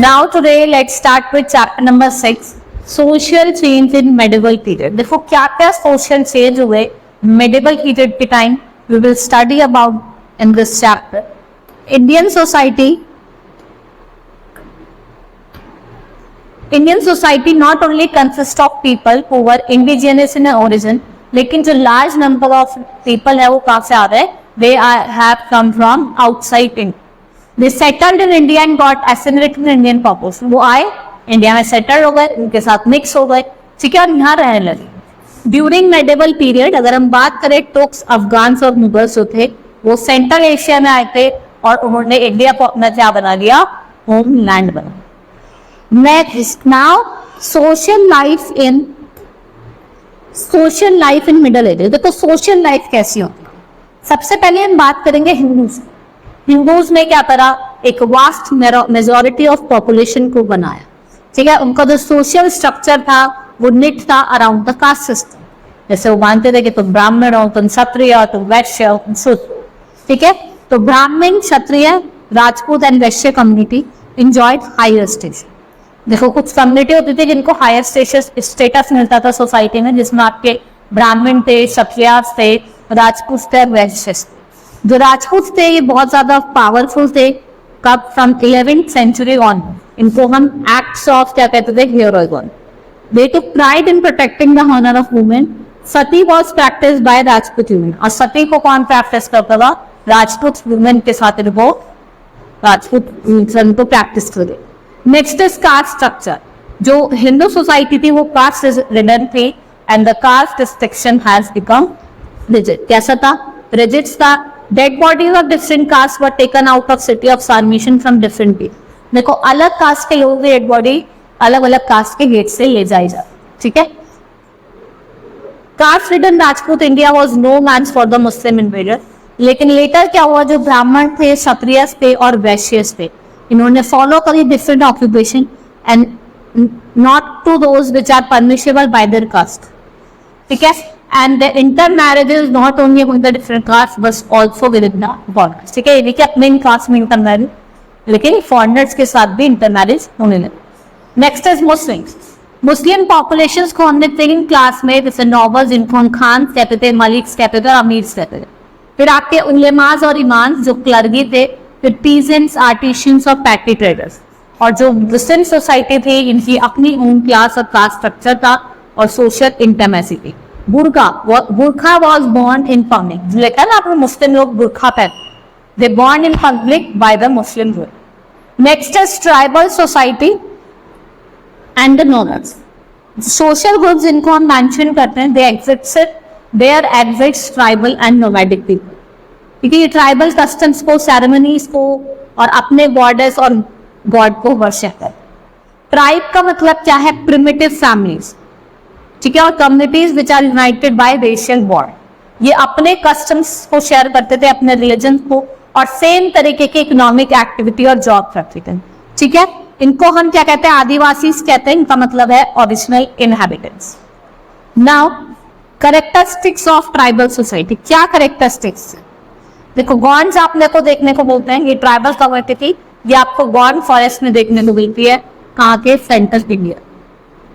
Now today let's start with chapter number 6, social change in medieval period. देखो क्या क्या social change हुए medieval period के time we will study about in this chapter. Indian society not only consists of people who were indigenous in origin, लेकिन जो large number of people है वो कहाँ से आ रहे हैं? They have come from outside India. They settled in India and got assimilated in Indian population. वो आए इंडिया में सेटल हो गए, उनके साथ मिक्स हो गए, ठीक है, और यहाँ रहने लगे. ड्यूरिंग मेडिवल पीरियड अगर हम बात करें तो अफगान्स और मुगल्स जो थे वो सेंट्रल एशिया में आए थे और उन्होंने इंडिया को अपना क्या बना लिया? होमलैंड बना. Next now social life in middle age. देखो सोशल लाइफ कैसी होती है. सबसे पहले हम बात करेंगे हिंदूज में क्या करा? एक वास्ट मेजॉरिटी ऑफ पॉपुलेशन को बनाया, ठीक है. उनका जो सोशल स्ट्रक्चर था वो निट था अराउंड द कास्ट सिस्टम. जैसे वो मानते थे कि तुम ब्राह्मण हो, तुम क्षत्रिय हो, तुम वैश्य हो, शूद्र, ठीक है. तो ब्राह्मण, क्षत्रिय, Rajput and Vysya community enjoyed higher status. देखो कुछ कम्युनिटी होती थी जिनको हायर स्टेटस मिलता था सोसाइटी में, जिसमें आपके ब्राह्मण थे, क्षत्रिय थे, राजपूत थे, वैश्य. जो राजपूत थे ये बहुत ज्यादा पावरफुल थे. कब? From 11th century on. इनको हम एक्ट्स ऑफ क्या कहते थे? Heroism. They took pride in protecting the honour of women. Sati was practised by Rajput women. और सती को कौन प्रैक्टिस करता था? राजपूत वुमेन के साथ इनको राजपूत को प्रैक्टिस करे. Next is caste structure. जो हिंदू सोसाइटी थी वो कास्ट रिडन थी and the caste distinction has become rigid. कैसा था? रिजिड था. Dead bodies of different castes were taken out of city of submission from different people. देखो अलग कास्ट के लोगों की डेड बॉडी अलग अलग कास्ट के गेट से ले जाई जाती, ठीक है. Caste ridden Rajput India was no match for the Muslim invader. लेकिन लेटर क्या हुआ? जो ब्राह्मण थे, क्षत्रिय थे और वैश्य थे, इन्होंने फॉलो करी different occupation and not to those which are permissible by their caste, ठीक है. And the intermarriages not only among the different castes but also within the foreigners, ठीक है. ये देखिए अपने कास्ट में इंटरमैरिज, लेकिन फॉरेनर्स के साथ भी इंटरमैरिज होने लगे. Next is Muslims. Muslim populations को हमने तीन क्लास में, जैसे नॉबल्स जिनको हम खान कहते थे, मलिक्स कहते थे और अमीर्स कहते थे. फिर आपके उलेमास और इमाम जो क्लर्गी थे. फिर पीजेंट्स, आर्टिशियंस और पैट्री ट्रेडर्स. और जो मुस्लिम सोसाइटी थी इनकी अपनी ओन क्लास और कास्ट स्ट्रक्चर था और सोशल इंटरमेसी थी. बुरखा वॉज बॉर्न इन पब्लिक. लिखा ना आपने मुस्लिम लोग बुरखा पहनते. They born in public by the Muslim rule. Next is tribal society and the nomads. Social group जिनको हम मेंशन करते हैं, there exist tribal and nomadic people. क्योंकि ये ट्राइबल कस्टम्स को, सेरेमनीज को और अपने गॉडेस और गॉड को वर्शिप करते. ट्राइब का मतलब क्या है? प्रिमिटिव फैमिलीज, ठीक है. और communities which are united by racial bond. ये अपने कस्टम्स को शेयर करते थे, अपने रिलीजन को, और सेम तरीके की इकोनॉमिक एक्टिविटी और जॉब करते थे, ठीक है. इनको हम क्या कहते हैं? आदिवासी कहते हैं. इनका मतलब है original inhabitants. Now characteristics of tribal society. क्या कैरेक्टरिस्टिक्स? देखो गॉन्ड्स आपने को देखने को बोलते हैं. ये ट्राइबल कम्युनिटी थी. ये आपको गॉन्ड फॉरेस्ट में देखने को मिलती है. कहाँ के? Central India.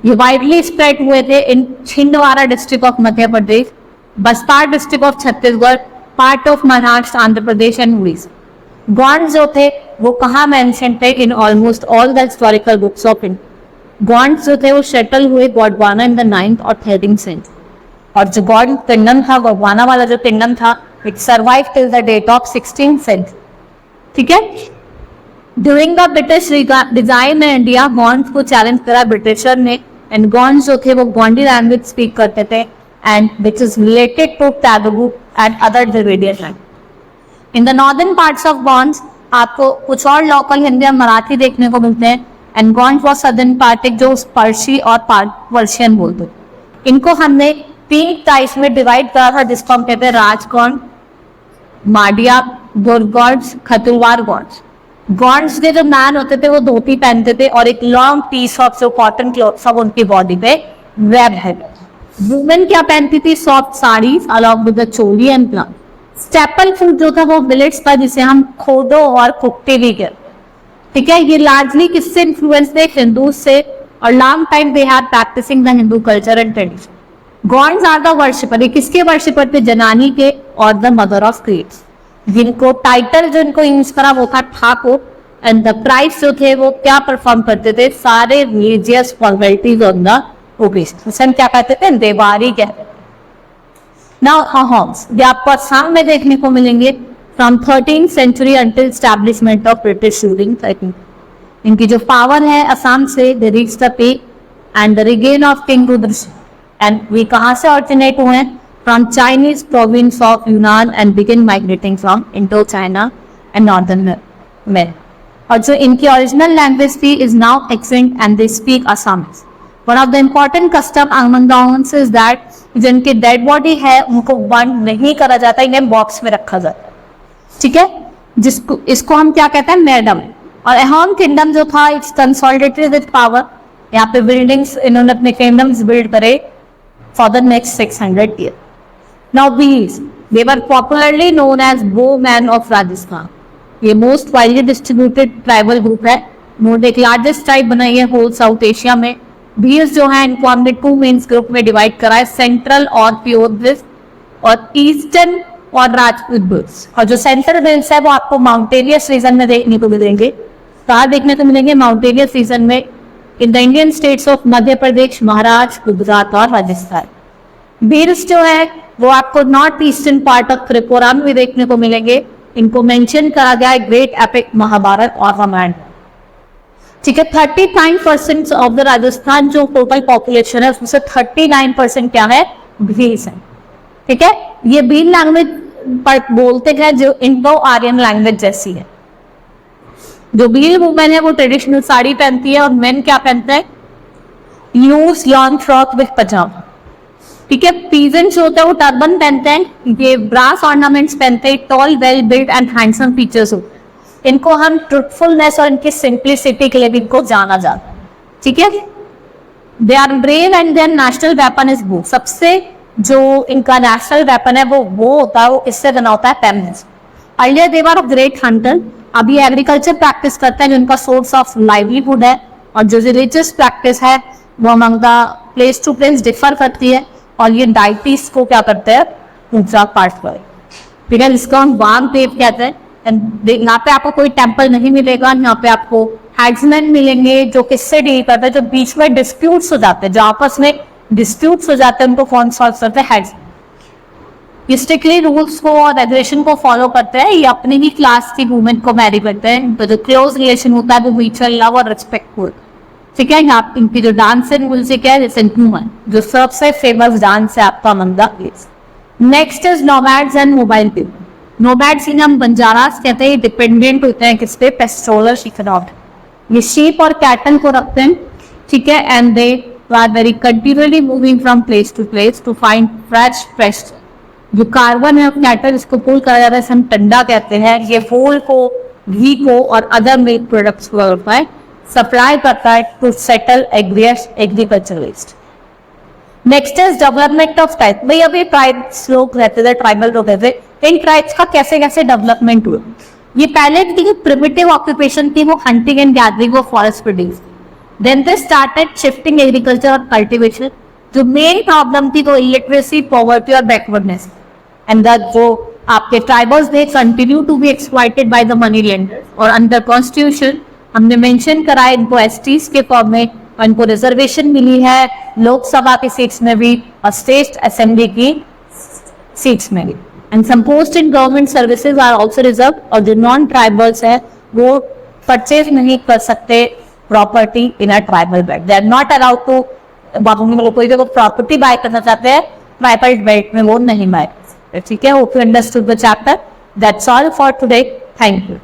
ये वाइडली स्प्रेड हुए थे in Chhindwara district of Madhya Pradesh, Bastar district of Chhattisgarh, part of Maharashtra, Andhra Pradesh and Orissa. Gonds जो थे वो कहाँ मेंशन थे? In almost all the historical books of India. Gonds जो थे वो सेटल हुए गोंडवाना इन द 9th और 13th सेंचुरी. और जो गॉन्ड किंगडम था, गोंडवाना वाला जो किंगडम था, it survive till the date of 16th century, ठीक है. ड्यूरिंग द ब्रिटिश डिजाइन में इंडिया गॉन्ड्स को चैलेंज करा ब्रिटिशर ने. एंड गॉन्ड्स जो थे वो गोंडी लैंग्वेज स्पीक करते थे and which is related to Telugu and other Dravidian language. In the northern parts of Gonds आपको कुछ और लोकल हिंदी और मराठी देखने को मिलते हैं. And Gonds was southern part जो पर्शी और पर्शियन बोलते. इनको हमने 3 टाइप्स में डिवाइड करा था, जिसको हम कहते हैं राजगॉन्ड, माडिया गॉन्ड्स, खतुवार गॉन्ड्स. गॉन्ड्स के जो मैन होते थे वो धोती पहनते थे और एक लॉन्ग पीस ऑफ जो कॉटन क्लॉथ सब उनकी बॉडी पे वेब है. वुमेन क्या पहनती थी? Soft saris along with the choli and blouse. Staple food जो था वो मिलेट्स था, जिसे हम खोदो और कुकते भी कहते. ठीक है, ये लार्जली किससे इन्फ्लुएंस थे? हिंदू से, और long time they have practising the Hindu culture and tradition. Gods are the worshipper, किसके वर्शिपर थे? जनानी के और द मदर ऑफ क्रिएट्स। जिनको टाइटल जो इनको यूज करा वो था ठाकुर, एंड द प्राइस जो थे वो क्या परफॉर्म करते थे? सारे religious formalities on the occasion क्या कहते थे? देवारी कहते थे। नाउ हॉर्न्स, ये आपको असम में देखने को मिलेंगे from 13th century until establishment of British ruling। इनकी जो पावर है असम से they reach the peak and the reign of king Rudrasingha. And वे कहाँ से ऑरिजिनेट हुए हैं? From Chinese province of Yunnan and begin migrating from Indo China and northern में। और जो इनकी ओरिजिनल लैंग्वेज थी is now extinct and they speak Assamese. One of the important custom among the horns is that जिनकी dead body है उनको burn नहीं करा जाता, इन्हें बॉक्स में रखा जाता है। ठीक है, जिसको इसको हम क्या कहते हैं? मैडम। और अहोम किंगडम जो था इट्स कंसोलिडेटेड विद पावर। यहाँ पे बिल्डिंग्स इन्होंने अपने किंगडम्स बिल्ड करे for the next 600 year. Now these they were popularly known as bowmen of Rajasthan. ये most widely distributed tribal group है, मोस्ट एक लार्जेस्ट ट्राइब बनाई है होल साउथ एशिया में। भील्स जो है इनको हमने 2 मेन ग्रुप में डिवाइड करा है, सेंट्रल और प्योर भील्स और ईस्टर्न और राजपूत भील्स। और जो सेंट्रल भील्स है वो आपको माउंटेनियस रीजन में देखने को मिलेंगे। कहाँ देखने को मिलेंगे? माउंटेनियस रीजन में in the Indian states of Madhya Pradesh, Maharashtra, Gujarat और राजस्थान। भील्स जो है वो आपको north eastern part of Tripura में भी देखने को मिलेंगे। इनको मेंशन करा गया है ग्रेट एपिक महाभारत और रामायण। ठीक है, 39% ऑफ द राजस्थान जो टोटल पॉपुलेशन है उसमें से 39% क्या है? भील्स है। ठीक है, ये भील लैंग्वेज पर बोलते हैं जो इंडो आर्यन लैंग्वेज जैसी है। जो भील वुमेन है वो ट्रेडिशनल साड़ी पहनती है और मेन क्या पहनते हैं? यूज लॉन्ग फ्रॉक विद पजामा। ठीक है, पीजेंट्स होते हैं वो टर्बन पहनते हैं, ये ब्रास ऑर्नामेंट्स पहनते हैं, tall well build and handsome features होते हैं। इनको हम ट्रुथफुलनेस और इनकी सिंप्लिसिटी के लिए भी इनको जाना जाता है। ठीक है, they are brave and their national weapon is bow. सबसे जो इनका नेशनल वेपन है वो होता है, वो किससे बना होता है? पैमनेस। Earlier they were great hunter, अभी एग्रीकल्चर प्रैक्टिस करते हैं जो इनका सोर्स ऑफ लाइवलीहुड है। और जो रिलीजियस प्रैक्टिस है वो among the place to place differ करती है। और ये डाइटिस को क्या करते हैं? पूजा पाठ पर। ठीक है, जिसको हम वाम देव कहते हैं। यहाँ पे आपको कोई टेम्पल नहीं मिलेगा, यहाँ पे आपको हेड्समैन मिलेंगे जो किससे डील करते हैं? जो बीच में डिस्प्यूट्स हो जाते हैं, जो आपस में डिस्प्यूट्स हो जाते हैं उनको कौन सॉल्व करते हैं? हेड्स। ये स्ट्रिक्टली रूल्स को और रेगुलेशन को फॉलो करते हैं। ये अपनी ही क्लास की वुमेन को मैरी करते हैं, तो जो क्लोज रिलेशन होता है वो म्यूचुअल लव और रिस्पेक्टफुल। ठीक है, यहाँ इनकी जो डांस एंड म्यूजिक है ह्यूमन, जो सबसे फेमस डांस है आपका among the place. Next is nomads and mobile people. Nomads इन्हें हम बंजारास कहते हैं, डिपेंडेंट होते हैं किस पे? Pastoral economy. ये शीप और कैटल को रखते हैं। ठीक है, and they are very continuously moving from place to place to find fresh. जो कार्बन है कैटल इसको पुल करा जाता है, हम टंडा कहते हैं। ये वूल को, घी को और अदर मिल्क प्रोडक्ट्स को सप्लाई करता है to settle agriculture west. Next is development of tribe. भाई अभी ट्राइब्स लोग रहते थे, ट्राइबल लोग रहते थे, इन ट्राइब्स का कैसे कैसे डेवलपमेंट हुआ? ये पहले की प्रिमिटिव ऑक्यूपेशन थी वो hunting and gathering of forest produce. Then they started shifting agriculture और कल्टीवेशन। जो मेन प्रॉब्लम थी वो इलिटरेसी, पॉवर्टी और बैकवर्डनेस। एंड जो आपके tribals they continue to be exploited by the money lenders. और अंडर कॉन्स्टिट्यूशन हमने मेंशन करा है इनको एसटीज के फॉर्म में, और इनको रिजर्वेशन मिली है लोकसभा की सीट्स में भी और स्टेट असेंबली की सीट्स में भी। And some post in government services are also reserve. और जो नॉन ट्राइबल्स है वो परचेज नहीं कर सकते property in a tribal belt. They are not allowed to, कोई जो प्रॉपर्टी बाय करना चाहते हैं ट्राइबल बेल्ट में वो नहीं बाय। ठीक है, hope you understood the chapter. That's all for today, thank you.